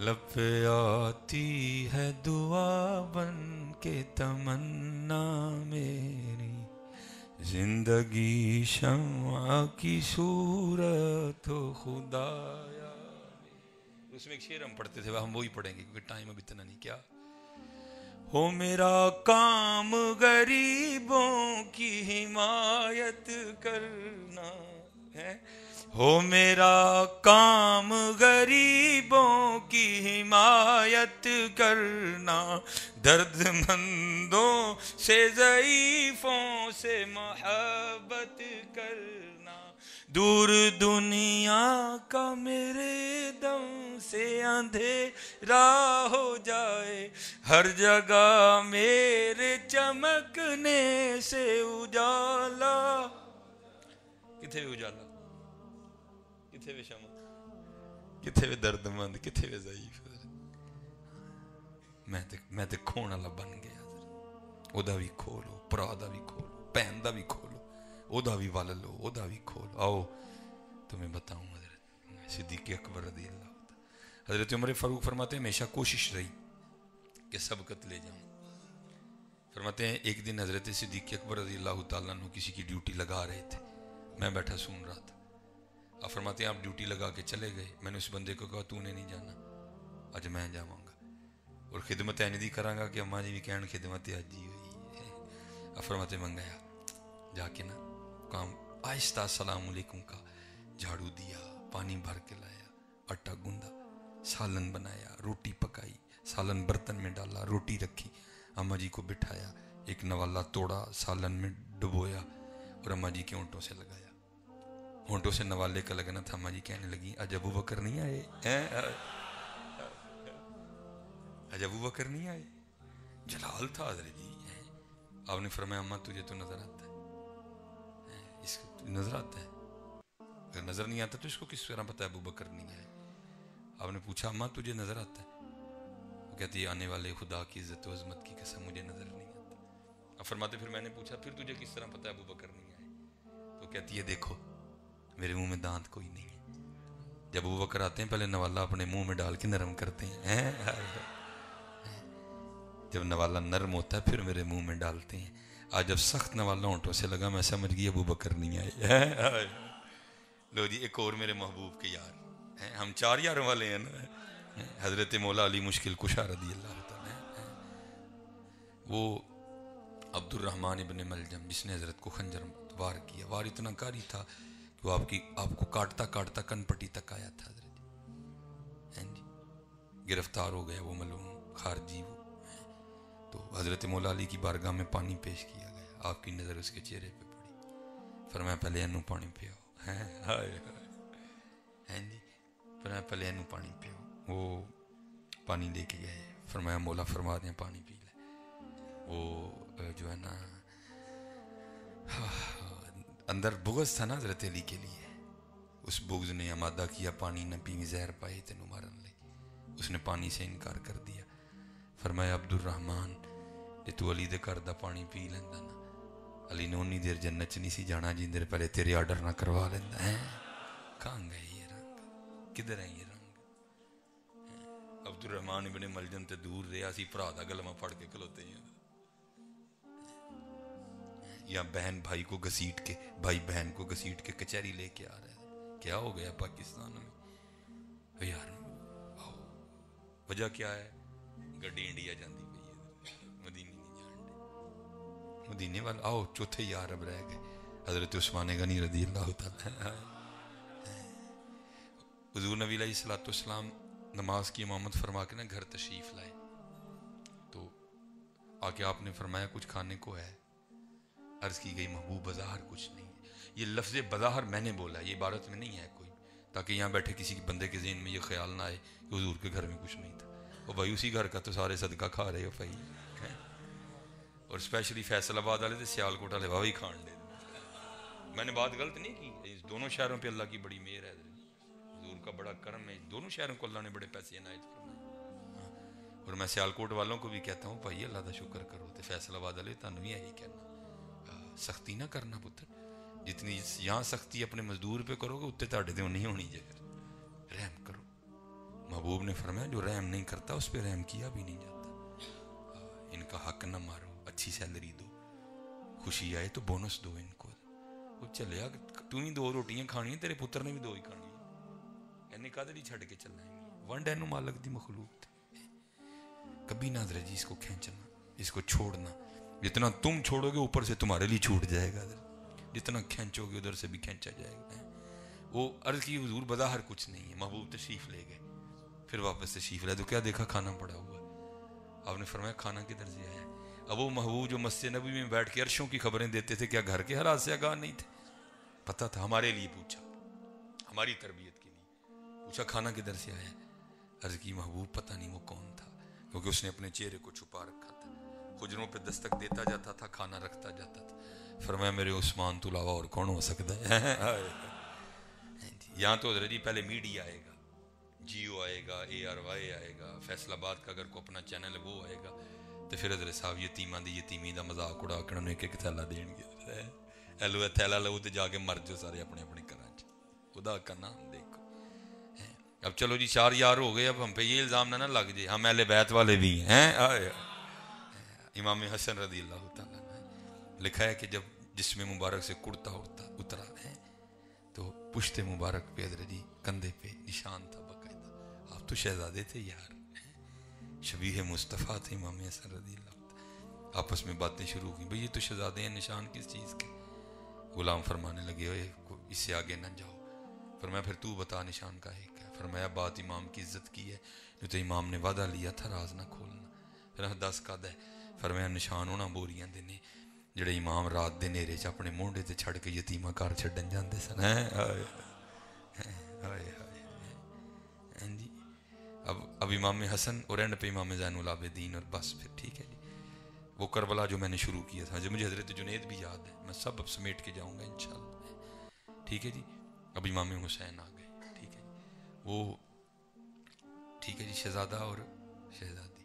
S1: لب پہ آتی ہے دعا بن کے تمنا میری، زندگی شمع کی صورت ہو خدایا. اس میں ایک شعر ہم پڑھتے تھے، ہم وہی پڑھیں گے کیونکہ ٹائم اب اتنا نہیں. کیا ہو میرا کام غریبوں کی حمایت کرنا ہے، ہو میرا کام غریبوں کی حمایت کرنا، درد مندوں سے ضعیفوں سے محبت کرنا، دور دنیا کا میرے دم سے اندھیرا ہو جائے، ہر جگہ میرے چمکنے سے اجالا. کتنے وے اجالا، کتنے وے شمع، کتنے وے درد مند، کتنے وے ضعیف. میں تے کھون والا بن گیا. او دا بھی کھولو، پرا دا بھی کھولو، پہن دا بھی کھولو، او دا بھی ول لو، او دا بھی کھولو. آؤ تمہیں بتاؤں حضرت صدیق اکبر رضی اللہ عنہ. حضرت عمر فاروق فرماتے ہیں ہمیشہ کوشش رہی کہ سبقت لے جاؤں. فرماتے ہیں ایک دن حضرت صدیق اکبر رضی اللہ تعالیٰ عنہ کسی کی ڈیوٹی لگا رہے تھے، میں بیٹھا سن رہا تھا. آپ فرماتے ہیں آپ ڈیوٹی لگا کے چلے گئے. میں نے اس بندے کو کہا تو نے نہیں جانا، اج میں جاواں گا اور خدمت اینی کراں گا کہ اماں جی بھی کہن خدمت اج ہی ہوئی. آپ فرماتے منگایا جا کے نا کام آہستہ السلام علیکم کا، جھاڑو دیا، پانی بھر کے لایا، آٹا گوندا، سالن بنایا، روٹی پکائی، سالن برتن میں ڈالا، روٹی رکھی، اماں جی کو بٹھایا، ایک نوالا توڑا، سالن میں ڈبویا اور اماں جی کے ہونٹوں سے لگایا. ہونٹوں سے نوالے کا لگنا تھا. اماں جی کہنے لگی آج ابو بکر نہیں آئے، آج ابو بکر نہیں آئے. جلال تھا حضرت جی. آپ نے فرمایا اماں تجھے تو نظر آتا ہے، اس کو نظر آتا ہے، اگر نظر نہیں آتا تو اس کو کس طرح پتہ ہے ابو بکر نہیں آئے. آپ نے پوچھا اماں تجھے نظر آتا ہے؟ وہ کہتی ہے آنے والے خدا کی عزت و عظمت کی قسم مجھے نظر نہیں آتا. اب فرماتے پھر میں نے پوچھا پھر تجھے کس طرح پتہ ہے ابو بکر نہیں آئے؟ تو کہتی ہے دیکھو میرے منہ میں دانت کوئی نہیں ہے. جب ابو بکر آتے ہیں پہلے نوالا اپنے منہ میں ڈال کے نرم کرتے ہیں. جب نوالا نرم ہوتا ہے پھر میرے منہ میں ڈالتے ہیں. آج جب سخت نوالا ہونٹوں سے لگا میں سمجھ گئی ابو بکر نہیں آئے. لو جی ایک اور میرے محبوب کے یار ہیں. ہم 4 یاروں والے ہیں نا. حضرت مولا علی مشکل کشا رضی اللہ تعالیٰ. وہ عبد الرحمن ابن ملجم جس نے حضرت کو خنجر وار کیا. وار اتنا کاری تھا کہ وہ آپ کو کاٹتا کاٹتا کن پٹی تک آیا تھا حضرت جی. گرفتار ہو گیا وہ ملعون خارجی. وہ تو حضرت مولا علی کی بارگاہ میں پانی پیش کیا گیا. آپ کی نظر اس کے چہرے پہ پڑی. فرمایا پہلے انو پانی پیاؤ. جی فرمایا پہلے انو پانی پیاؤ. وہ پانی لے کے گئے. فرمایا مولا فرما دیں پانی پی لے. وہ جو ہے نا اندر بغض تھا نا حضرت علی کے لیے. اس بغض نے آمادہ کیا پانی نہ پیویں زہر پائے تینوں مارن لے. اس نے پانی سے انکار کر دیا. فرمایا عبد الرحمن جے تو علی دے گھر دا پانی پی لینا نا علی نے اونی دیر جنت چ نہیں سی جانا جن دیر پہلے تیرے آرڈر نہ کروا لینا ہے. کہاں گئے یہ رنگ؟ کدھر ہے یہ رنگ؟ عبد الرحمن ابن ملجم تے دور رہا سی بھرا دا گلما پھڑ کے کھلوتے ہیں. یا بہن بھائی کو گھسیٹ کے بھائی بہن کو گھسیٹ کے کچہری لے کے آ رہا ہے. کیا ہو گیا پاکستان میں یار؟ وجہ کیا ہے؟ گڈی انڈیا جاندی پئی ہے مدینے نہیں جان دے. مدینے والا آؤ چوتھے یار اب رہ گئے حضرت عثمان غنی رضی اللہ تعالی. حضور نبی علیہ الصلوۃ والسلام نماز کی امامت فرما کے نا گھر تشریف لائے. تو آ کے آپ نے فرمایا کچھ کھانے کو ہے؟ عرض کی گئی محبوب بظاہر کچھ نہیں. یہ لفظ بظاہر میں نے بولا, یہ عبارت میں نہیں ہے کوئی, تاکہ یہاں بیٹھے کسی بندے کے ذہن میں یہ خیال نہ آئے کہ حضور کے گھر میں کچھ نہیں تھا. وہ بھائی اسی گھر کا تو سارے صدقہ کھا رہے ہو بھائی. اور اسپیشلی فیصل آباد والے تو سیال کوٹ والے واہ ہی کھان دے. میں نے بات غلط نہیں کی. دونوں شہروں پہ اللہ کی بڑی مہر ہے, حضور کا بڑا کرم ہے. دونوں شہروں کو اللہ نے بڑے پیسے عنایت فرمائے. اور میں سیال کوٹ والوں کو بھی کہتا ہوں بھائی اللہ کا شکر کرو. تو فیصل آباد والے تمہیں بھی یہی کہنا سختی نہ کرنا پتر. جتنی یہاں سختی اپنے مزدور پہ کرو گے اتنے تاڑے دے نہیں ہونی جگہ. رحم کرو. محبوب نے فرمایا جو رحم نہیں کرتا اس پہ رحم کیا بھی نہیں جاتا. ان کا حق نہ مارو, اچھی سیلری دو, خوشی آئے تو بونس دو ان کو. وہ چلے تو ہی 2 روٹیاں کھانی ہیں, تیرے پتر نے بھی 2 ہی کھانی ہیں. انہیں کہا نہیں چھڑ کے چلنا ہے. ون ڈینو مالک دی مخلوق تھے. کبھی نہ حضرت جی اس کو کھینچنا, اس کو چھوڑنا. جتنا تم چھوڑو گے اوپر سے تمہارے لیے چھوٹ جائے گا, جتنا کھینچو گے ادھر سے بھی کھینچا جائے گا. وہ عرض کی حضور بظاہر کچھ نہیں ہے. محبوب تشریف لے گئے. پھر واپس تشریف لے تو کیا دیکھا کھانا پڑا ہوا. آپ نے فرمایا کھانا کدھر سے آیا؟ اب وہ محبوب جو مسجد نبوی میں بیٹھ کے عرشوں کی خبریں دیتے تھے, کیا گھر کے حالات سے آگاہ نہیں تھے؟ پتہ تھا. ہمارے لیے پوچھا, ہماری تربیت کے لیے پوچھا کھانا کدھر سے آیا؟ عرض کی محبوب پتہ نہیں وہ کون تھا, کیونکہ اس نے اپنے چہرے کو چھپا رکھا تھا. حجروں پہ دستک دیتا جاتا تھا, کھانا رکھتا جاتا تھا. فرمایا میرے عثمان تو علاوہ اور کون ہو سکتا ہے؟ یہاں تو حضرت جی پہلے میڈیا آئے گا, جیو آئے گا, ARY آئے گا, فیصل آباد کا اگر کوئی اپنا چینل ہے وہ آئے گا, تو پھر حضرت صاحب یتیماں دی یتیمی دا مذاق اڑا کے انہوں ایک تھیلا دین گے. ایلو تھیلا لو تو جا کے مر جو سارے اپنے اپنے گھراں چ. خدا کا نام دیکھو. اب چلو جی 4 یار ہو گئے, اب ہم پہ یہ الزام نہ لگ جائے ہم اہل بیت والے بھی ہیں. امام حسن رضی اللہ تعالیٰ نے لکھا ہے کہ جب جسم مبارک سے کرتا اترا ہے تو پشت مبارک پہ حضرت جی کندھے پہ نشان تھا باقاعدہ. آپ تو شہزادے تھے یار, شبیہ مصطفیٰ تھے امام حسن رضی اللہ تعالیٰ. آپس میں باتیں شروع کی, بھئی یہ تو شہزادے ہیں, نشان کس چیز کے؟ غلام فرمانے لگے اس سے آگے نہ جاؤ. فرمایا پھر تو بتا نشان کا ہے کیا؟ فرمایا بات امام کی عزت کی ہے, جو تو امام نے وعدہ لیا تھا راز نہ کھولنا. پھر 10 قد ہے. فرمایا نشان ہونا بوریاں دے نے جڑے امام رات دے نیرے چ اپنے مونڈے تے چھڑ کے یتیمہ گھر چھڈن جاندے سن. جی اب امام حسن اور اینڈ پہ امام زین العابدین, اور بس پھر ٹھیک ہے جی. وہ کربلا جو میں نے شروع کیا تھا, جو مجھے حضرت جنید بھی یاد ہے, میں سب اب سمیٹ کے جاؤں گا انشاءاللہ. ٹھیک ہے جی. اب امام حسین آ گئے. ٹھیک ہے جی. وہ ٹھیک ہے جی, شہزادہ اور شہزادی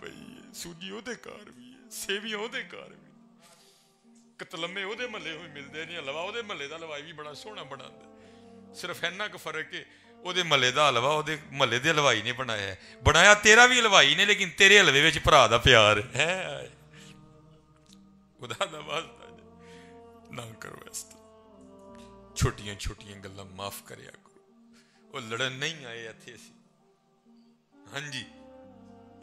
S1: ਪਈ ਹੈ, ਸੂਜੀ ਉਹਦੇ ਘਰ ਵੀ ਹੈ, ਸੇਵੀਆਂ ਉਹਦੇ ਘਰ ਵੀ, ਕਤਲਮੇ ਉਹਦੇ ਮਹੱਲੇ ਵੀ ਮਿਲਦੇ ਨੇ, ਹਲਵਾ ਉਹਦੇ ਮਹੱਲੇ ਦਾ ਹਲਵਾਈ ਵੀ ਬੜਾ ਸੋਹਣਾ ਬਣਾਉਂਦਾ। ਸਿਰਫ ਇੰਨਾ ਕੁ ਫਰਕ ਹੈ ਉਹਦੇ ਮਹੱਲੇ ਦਾ ਹਲਵਾ ਉਹਦੇ ਮਹੱਲੇ ਦੇ ਹਲਵਾਈ ਨੇ ਬਣਾਇਆ, ਬਣਾਇਆ ਤੇਰਾ ਵੀ ਹਲਵਾਈ ਨੇ, ਲੇਕਿਨ ਤੇਰੇ ਹਲਵੇ ਵਿੱਚ ਭਰਾ ਦਾ ਪਿਆਰ ਹੈ। ਖੁਦਾ ਦਾ ਵਾਸਤਾ ਨਾ ਕਰੋ ਇਸ ਤਰ੍ਹਾਂ, ਛੋਟੀਆਂ ਛੋਟੀਆਂ ਗੱਲਾਂ ਮਾਫ ਕਰਿਆ ਕਰੋ। ਉਹ ਲੜਨ ਨਹੀਂ ਆਏ ਇੱਥੇ ਅਸੀਂ, ਹਾਂਜੀ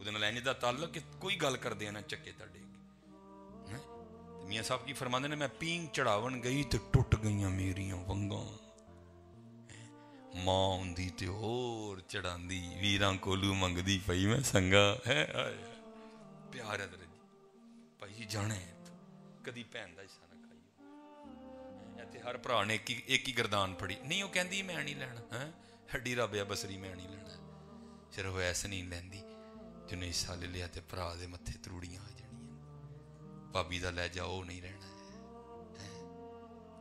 S1: ਉਹਦੇ ਨਾਲ ਇੰਝ ਦਾ ਤਾਲੁਕ ਕਿ ਕੋਈ ਗੱਲ ਕਰਦੇ ਨਾ ਚੱਕੇ ਤੁਹਾਡੇ। ਮੀਆਂ ਸਾਹਿਬ ਕੀ ਫਰਮਾਉਂਦੇ ਨੇ, ਮੈਂ ਪੀਂਘ ਚੜਾਵਣ ਗਈ ਤੇ ਟੁੱਟ ਗਈਆਂ ਮੇਰੀਆਂ ਵੰਗਾਂ। ਮਾਂ ਹੁੰਦੀ ਤੇ ਹੋਰ ਚੜਾਂਦੀ, ਵੀਰਾਂ ਕੋਲੂ ਮੰਗਦੀ ਪਈ ਮੈਂ ਸੰਗਾ ਹੈ। ਪਿਆਰ ਹੈ ਜੀ ਭਾਈ ਜੀ, ਜਾਣੇ ਕਦੀ ਭੈਣ ਦਾ ਹਿੱਸਾ ਨਾ ਖਾਈਓ। ਇੱਥੇ ਹਰ ਭਰਾ ਨੇ ਇੱਕ ਹੀ ਗਰਦਾਨ ਫੜੀ, ਨਹੀਂ ਉਹ ਕਹਿੰਦੀ ਮੈਂ ਨਹੀਂ ਲੈਣਾ ਹੈ, ਹੱਡੀ ਰੱਬਿਆ ਬਸਰੀ ਮੈਂ ਨਹੀਂ ਲੈਣਾ। ਸਿਰਫ ਐਸ ਨਹੀਂ ਲੈਂਦੀ, ਜਿਹਨੇ ਹਿੱਸਾ ਲੈ ਲਿਆ ਤੇ ਭਰਾ ਦੇ ਮੱਥੇ ਤਰੂੜੀਆਂ ਆ ਜਾਣੀਆਂ। ਭਾਬੀ ਦਾ ਲੈ ਜਾ ਉਹ ਨਹੀਂ ਰਹਿਣਾ ਹੈ।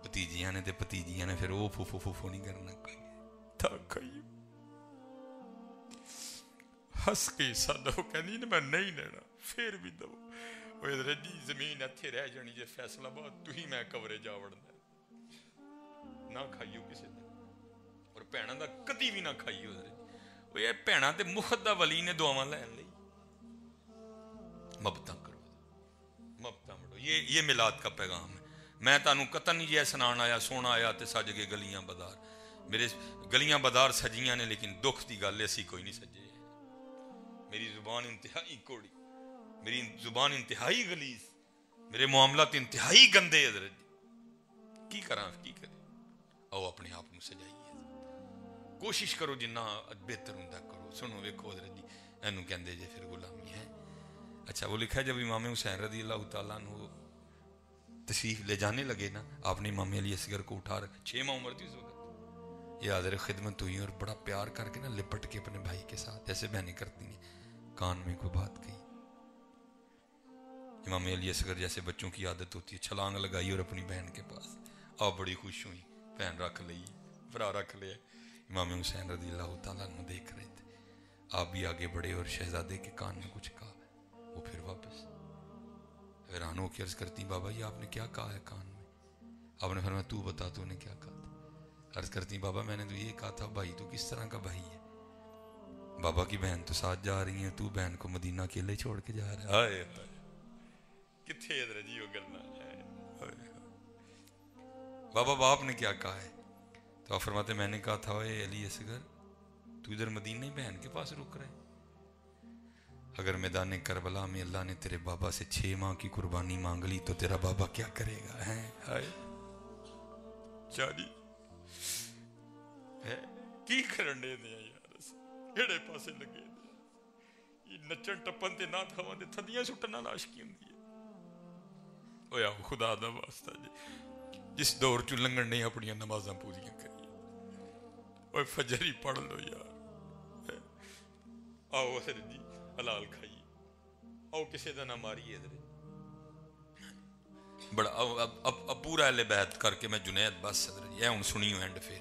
S1: ਭਤੀਜੀਆਂ ਨੇ ਤੇ ਭਤੀਜੀਆਂ ਨੇ ਫਿਰ ਉਹ ਫੁੱਫੂ ਫੁੱਫੂ ਨਹੀਂ ਕਰਨਾ। ਕੋਈ ਤਾਂ ਖਾਈਓ ਹੱਸ ਕੇ ਹਿੱਸਾ ਦਓ, ਕਹਿੰਦੀ ਨਾ ਮੈਂ ਨਹੀਂ ਲੈਣਾ, ਫਿਰ ਵੀ ਦਓ। ਉਹ ਰੱਜੀ ਜ਼ਮੀਨ ਇੱਥੇ ਰਹਿ ਜਾਣੀ ਜੇ ਫੈਸਲਾਬਾਦ, ਤੁਸੀਂ ਮੈਂ ਕਵਰੇ ਜਾ ਵੜਨਾ। ਨਾ ਖਾਈਓ ਕਿਸੇ ਦਾ, ਔਰ ਭੈਣਾਂ ਦਾ ਕਦੀ ਵੀ ਨਾ ਖਾਈਓ। ਉਹ ਇਹ ਭੈਣਾਂ ਤੇ ਮੁਖਤ ਦਾ ਵਲੀ ਨੇ ਦੁਆਵਾਂ ਲੈਣ ਲਈ। ਮੁਹੱਬਤਾਂ ਕਰੋ, ਮੁਹੱਬਤਾਂ ਵੰਡੋ। ਇਹ ਮਿਲਾਦ ਦਾ ਪੈਗਾਮ ਹੈ। ਮੈਂ ਤੁਹਾਨੂੰ ਕਤਨ ਨਹੀਂ ਜੇ ਸੁਣਾਉਣ ਆਇਆ, ਸੋਹਣਾ ਆਇਆ ਤੇ ਸੱਜ ਗਏ ਗਲੀਆਂ ਬਾਜ਼ਾਰ। ਮੇਰੇ ਗਲੀਆਂ ਬਾਜ਼ਾਰ ਸਜੀਆਂ ਨੇ, ਲੇਕਿਨ ਦੁੱਖ ਦੀ ਗੱਲ ਅਸੀਂ ਕੋਈ ਨਹੀਂ ਸੱਜੇ। ਮੇਰੀ ਜ਼ੁਬਾਨ انتہائی کوڑی, میری زبان انتہائی غلیظ, میرے معاملات انتہائی گندے. حضرت کی کراں کی کرے. آؤ اپنے آپ کو سجائیے, کوشش کرو جنہ بہتر ہوں کرو. سنو ویکھو حضرت جی اینو کہندے جے پھر غلامی ہے. اچھا وہ لکھا جب امام حسین رضی اللہ تعالیٰ عنہ تشریف لے جانے لگے نا, آپ نے امام علی اصغر کو اٹھا رکھا, 6 ماہ عمر تھی اس وقت, یہ حاضر خدمت ہوئی اور بڑا پیار کر کے نا لپٹ کے اپنے بھائی کے ساتھ جیسے بہنیں کرتی ہیں, کان میں کوئی بات کہی. امام علی اصغر جیسے بچوں کی عادت ہوتی ہے, چھلانگ لگائی اور اپنی بہن کے پاس. آپ بڑی خوش ہوئی, بہن رکھ لی, برا رکھ لیا. امام حسین رضی اللہ تعالیٰ عنہ دیکھ رہے تھے, آپ بھی آگے بڑھے اور شہزادے کے کان میں کچھ کہا. وہ پھر واپس حیران ہو کے عرض کرتی, بابا یہ آپ نے کیا کہا ہے کان میں؟ آپ نے فرمایا تو بتا تو نے کیا کہا تھا. عرض کرتی, بابا میں نے تو یہ کہا تھا بھائی تو کس طرح کا بھائی ہے, بابا کی بہن تو ساتھ جا رہی ہیں, تو بہن کو مدینہ اکیلے چھوڑ کے جا رہا ہے. ہائے ہائے کتھے ادھر جی وہ گلنا ہے. بابا باپ نے کیا کہا ہے؟ تو آپ فرماتے میں نے کہا تھا اے علی اصغر تو ادھر مدینہ بہن کے پاس رک رہے, اگر میدان کربلا میں اللہ نے تیرے بابا سے 6 ماہ کی قربانی مانگ لی تو تیرا بابا کیا کرے گا؟ ہائے چاری کی کرن دے دیا یار, کیڑے پاسے لگے یہ نچن ٹپن تے نہ کھاواں تے تھدیاں سٹن نال عاشقی ہوندی ہے. اویا خدا دا واسطہ جی جس دور چ لنگن نے اپنی نمازاں پوریاں کری, اوے فجر ہی پڑھ لو یار. آؤ حضرت جی حلال کھائیے, آؤ کسی دا نہ ماریے. حضرت بڑا اب پورا اہل بیت کر کے میں جنید بس حضرت جی ہوں سنی ہوں اینڈ پھر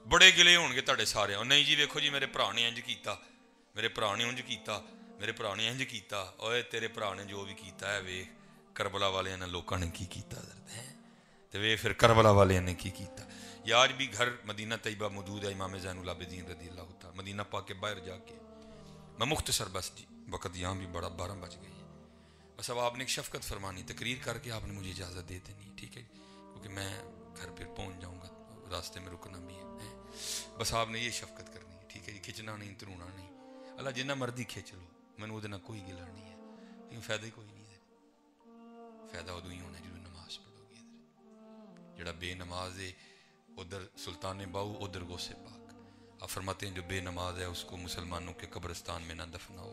S1: بڑے گلے ہون گے تہاڈے سارے. نہیں جی ویکھو جی میرے بھرا نے انج کیتا, میرے بھرا نے انج کیتا, میرے بھرا نے انج کیتا. اوے تیرے بھرا نے جو بھی کیتا ہے ویکھ کربلا والے نے لوکاں نے کی کیتا حضرت ہے, تے ویکھ پھر کربلا والے نے کی کیتا. یہ آج بھی گھر مدینہ طیبہ موجود ہے امام زین العابدین رضی اللہ تعالیٰ, مدینہ پاک کے باہر جا کے. میں مختصر بس جی وقت یہاں بھی بڑا 12 بج گئی ہے, بس اب آپ نے ایک شفقت فرمانی, تقریر کر کے آپ نے مجھے اجازت دے دینی, ٹھیک ہے, کیونکہ میں گھر پھر پہنچ جاؤں گا, راستے میں رکنا بھی ہے. بس آپ نے یہ شفقت کرنی ہے, ٹھیک ہے جی, کھچنا نہیں ترونا نہیں. اللہ جنہ مرضی کھچ لو, میں نے وہ کوئی گلا نہیں ہے, لیکن فائدہ ہی کوئی نہیں ہے. فائدہ ادو ہی ہونا جب نماز پڑھو گے. جڑا بے نماز ہے ادھر سلطان باؤ ادھر غوث پاک. آپ فرماتے ہیں جو بے نماز ہے اس کو مسلمانوں کے قبرستان میں نہ دفناؤ.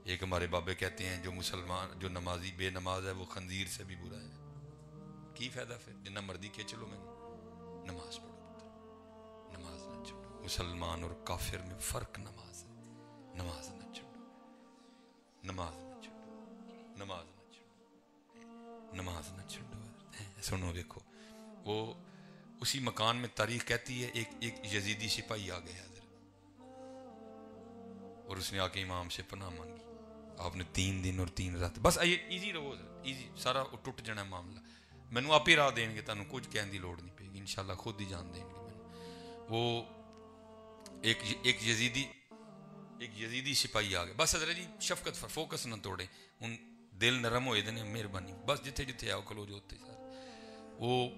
S1: ایک ہمارے بابے کہتے ہیں جو مسلمان جو نمازی بے نماز ہے وہ خنزیر سے بھی برا ہے. کی فائدہ پھر, جنہ مرضی کھچ لو, میں نماز پڑھو, نماز نہ چھوڑو. مسلمان اور کافر میں فرق نماز ہے, نماز نہ چھوڑو, نماز نہ چھوڑو, نماز نہ چھوڑو, نماز نہ چھوڑو. سنو دیکھو وہ اسی مکان میں تاریخ کہتی ہے ایک یزیدی سپاہی آ گیا حضرت, اور اس نے آ کے امام سے پناہ مانگی. آپ نے 3 دن اور 3 رات, بس ایزی رہو ایزی, سارا ٹوٹ جانا معاملہ. مینوں آپ ہی راہ دیں گے, تانوں کچھ کہنے دی لوڑ نہیں پے گی, انشاءاللہ خود ہی جان دیں گے. وہ ایک یزیدی سپاہی آ گیا. بس حضرت جی شفقت فوکس نہ توڑے, ان دل نرم ہوئے دے نے مہربانی بس جتھے جتھے آؤ کھلو جو ہوتے سارے. وہ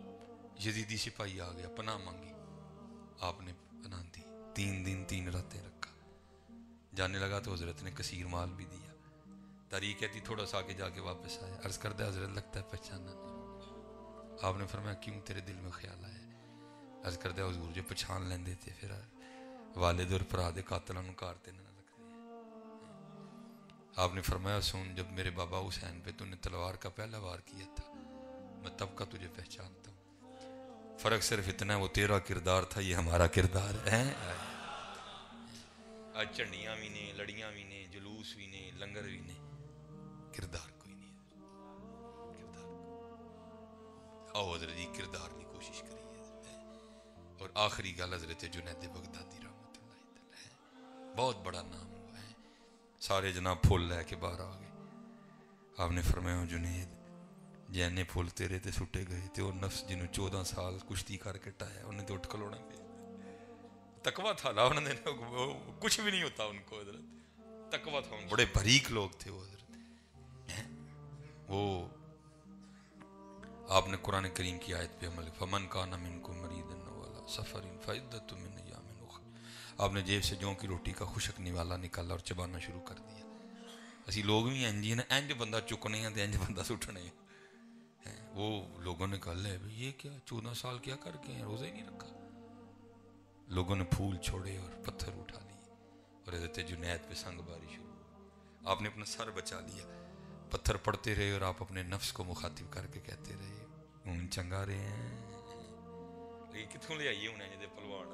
S1: یزیدی سپاہی آ گیا پناہ مانگی آپ نے پناہ دی 3 دن 3 راتیں رکھا. جانے لگا تو حضرت نے کثیر مال بھی دیا. تاریخ کہتی تھوڑا سا آگے جا کے واپس آیا. عرض کردہ حضرت لگتا ہے پہچانا نہیں. آپ نے فرمایا کیوں تیرے دل میں خیال آیا؟ عرض کردہ حضور جو پہچان لیندے تھے پھر والد اور پرا دے قاتلاں نوں کارتے نہ رکھتے. آپ نے فرمایا سن جب میرے بابا حسین پہ تو نے تلوار کا پہلا وار کیا تھا میں تب کا تجھے پہچانتا ہوں. فرق صرف اتنا ہے وہ تیرا کردار تھا یہ ہمارا کردار ہے. آج چنڈیاں بھی نے لڑیاں بھی نے جلوس بھی نے لنگر بھی نے کردار کوئی نہیں. کردار آؤ حضرت جی کردار کی کوشش کریے. اور آخری گل حضرت جنید بغدادی رحمۃ اللہ تعالی بہت بڑا نام ہوا ہے. سارے جناب پھول لے کے باہر آ گئے. آپ نے فرمایا جنید جینے پھول تیرے تے سٹے گئے تے وہ نفس جنہوں 14 سال کشتی کر کے ٹایا انہیں تو اٹھ کھلونا پہ تقویٰ تھا نا انہوں نے کچھ بھی نہیں ہوتا ان کو. حضرت تقویٰ تھا بڑے باریک لوگ تھے وہ حضرت. وہ آپ نے قرآن کریم کی آیت پہ عمل فمن کان منکم مریضا او علی سفر فعدۃ من ایام اخر. آپ نے جیب سے جوں کی روٹی کا خشک نوالا نکالا اور چبانا شروع کر دیا. اسی لوگ بھی انج ہی نا انج بندہ چکنے ہیں تے انج بندہ سٹنے ہیں. وہ لوگوں نے کہا لے بھئی یہ کیا 14 سال کیا کر کے ہیں روزہ ہی نہیں رکھا. لوگوں نے پھول چھوڑے اور پتھر اٹھا لیے اور حضرت جنید پہ سنگ باری شروع. آپ نے اپنا سر بچا لیا. پتھر پڑتے رہے اور آپ اپنے نفس کو مخاطب کر کے کہتے رہے اون چنگا رہے ہیں. لیکن کتوں لے آئیے انہیں جدے پلوان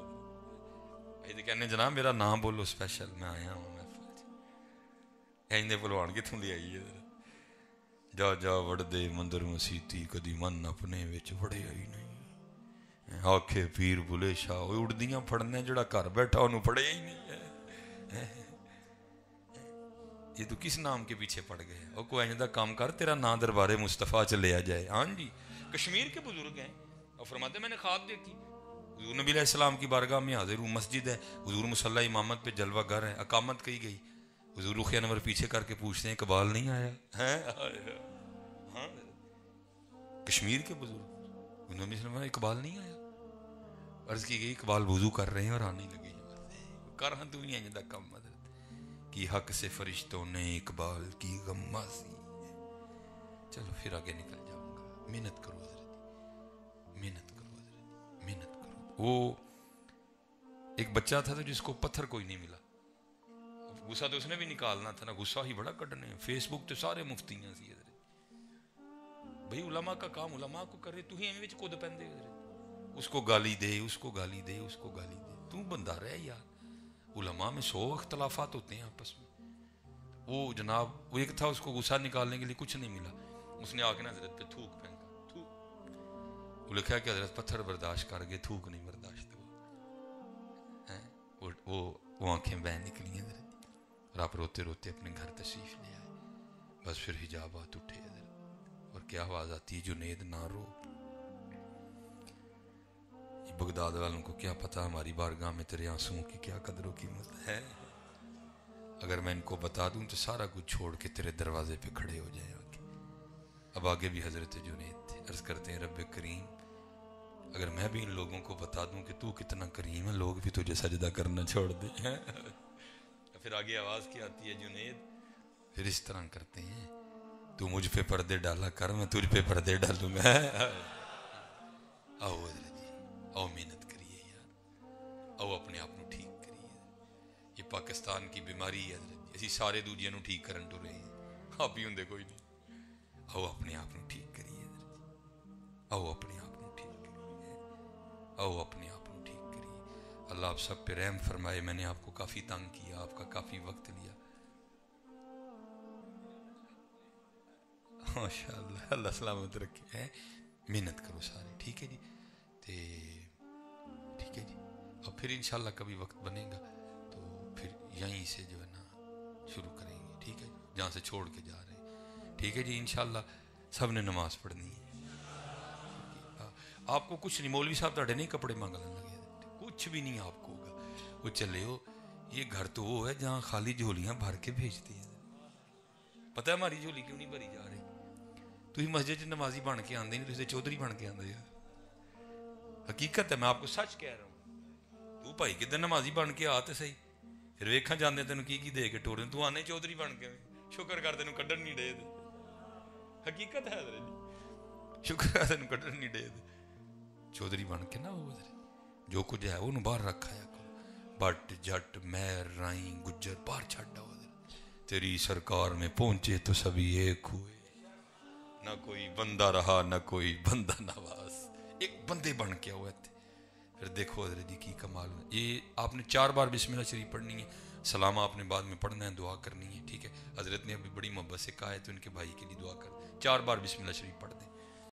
S1: یہ کہنے جناب میرا نام بولو اسپیشل میں آیا ہوں محفل پلوان کتوں لے آئیے. جا جا وڑ دے مندر مسیتی کدی من اپنے وچ وڑے آئی نہیں. آکھے پیر بلے شاہ اڑدیاں پھڑنے جڑا گھر بیٹھا انہوں پڑھے ہی نہیں ہے. یہ تو کس نام کے پیچھے پڑ گئے. اور کوئی ایجا کام کر تیرا نام دربار مصطفیٰ چ لیا جائے. ہاں جی کشمیر کے بزرگ ہیں اور فرماتے میں نے خواب دیکھی حضور نبی علیہ السلام کی بارگاہ میں حاضر ہوں. مسجد ہے حضور مصلی امامت پہ جلوہ گر ہے اقامت کہی گئی. حضور رخ انور پیچھے کر کے پوچھتے ہیں اقبال نہیں آیا. ہاں کشمیر کے بزرگ نبی صلی اللہ علیہ وسلم اقبال نہیں آیا. عرض کی گئی اقبال وضو کر رہے ہیں اور آنے لگے کر ہاں تو نہیں ہے کم مدد کی حق سے فرشتوں نے اقبال کی غمازی. چلو پھر آگے نکل جاؤں گا. محنت کرو حضرت محنت کرو حضرت محنت کرو. وہ ایک بچہ تھا جس کو پتھر کوئی نہیں ملا. غصہ تو اس نے بھی نکالنا تھا نا. غصہ ہی بڑا کڈنے. فیس بک تے سارے مفتیاں سی حضرت. بھئی علماء کا کام علماء کو کرے تو ہی ایویں وچ کود پیندے حضرت. اس کو گالی دے اس کو گالی دے اس کو گالی دے. تو بندہ رہ یار. علماء میں 100 اختلافات ہوتے ہیں آپس میں. وہ جناب وہ ایک تھا اس کو غصہ نکالنے کے لیے کچھ نہیں ملا. اس نے آ کے نا حضرت پہ تھوک پھینکا. تھوک وہ لکھا کہ حضرت پتھر برداشت کر گئے تھوک نہیں برداشت ہوا. وہ آنکھیں بہہ نکلی حضرت اور آپ روتے روتے اپنے گھر تشریف لے آئے. بس پھر حجابات اٹھے حضرت اور کیا آواز آتی ہے جنید نہ رو. بغداد والوں کو کیا پتا ہماری بارگاہ میں تیرے آنسوؤں کی کیا قدر و قیمت ہے. اگر میں ان کو بتا دوں تو سارا کچھ چھوڑ کے تیرے دروازے پہ کھڑے ہو جائیں آگے. اب آگے بھی حضرت جنید تھے. عرض کرتے ہیں رب کریم اگر میں بھی ان لوگوں کو بتا دوں کہ تو کتنا کریم ہے لوگ بھی تجھے سجدہ کرنا چھوڑ دیں. پھر آگے آواز کی آتی ہے جنید پھر اس طرح کرتے ہیں تو مجھ پہ پردے ڈالا کر میں تجھ پہ پردے ڈالوں گا. آؤ حضرت جی آؤ محنت کریے یار. آؤ اپنے آپ کو ٹھیک کریے. یہ پاکستان کی بیماری ہے حضرت. اسی سارے دوجیاں نو ٹھیک کرن ٹو رہے ہیں. آپ ہی ہوں کوئی نہیں. آؤ اپنے آپ کو ٹھیک کریے حضرت. آؤ اپنے آپ کو ٹھیک کریے. آؤ اپنے آپ کو ٹھیک کریے. اللہ آپ سب پہ رحم فرمائے. میں نے آپ کو کافی تنگ کیا آپ کا کافی وقت لیا. ماشاءاللہ اللہ سلامت رکھے. محنت کرو سارے ٹھیک ہے جی. ٹھیک ہے جی. اور پھر انشاءاللہ کبھی وقت بنے گا تو پھر یہیں سے جو ہے نا شروع کریں گے. ٹھیک ہے جی جہاں سے چھوڑ کے جا رہے ہیں. ٹھیک ہے جی انشاءاللہ سب نے نماز پڑھنی ہے. آپ کو کچھ نہیں مولوی صاحب تھوڑے نہیں کپڑے مانگنے لگے کچھ بھی نہیں آپ کو ہوگا. وہ چلے ہو یہ گھر تو وہ ہے جہاں خالی جھولیاں بھر کے بھیجتے ہیں. پتہ ہے ہماری جھولی کیوں نہیں بھری جا رہی؟ تھی مسجد نمازی بن کے آتے نہیں، تھی چودھری بن کے آتے ہو۔ حقیقت ہے، میں آپ کو سچ کہہ رہا ہوں۔ تو بھائی کدھر نمازی بن کے آ تے صحیح، پھر ویکھاں جاندے تینوں کی دے کے ٹورے، تو آنے چودھری بن کے، شکر کر تینوں کڈن نہیں ڈے دے۔ حقیقت ہے حضرت جی، شکر ہے تینوں کڈن نہیں ڈے دے۔ چودھری بن کے نہ ہو، جو کچھ ہے وہ باہر رکھا ہے، بٹ جٹ مہر رائی گجر باہر چھڈ آؤ۔ تیری سرکار میں پہنچے تو سبھی ایک ہوئے، نہ کوئی بندہ رہا نہ کوئی بندہ نواز، ایک بندے بن کے ہوئے تھے۔ پھر دیکھو حضرت جی کی کمال ہے۔ یہ آپ نے 4 بار بسم اللہ شریف پڑھنی ہے، سلام آپ نے بعد میں پڑھنا ہے، دعا کرنی ہے، ٹھیک ہے؟ حضرت نے ابھی بڑی محبت سے کہا ہے تو ان کے بھائی کے لیے دعا کر دیں، 4 بار بسم اللہ شریف پڑھ دیں۔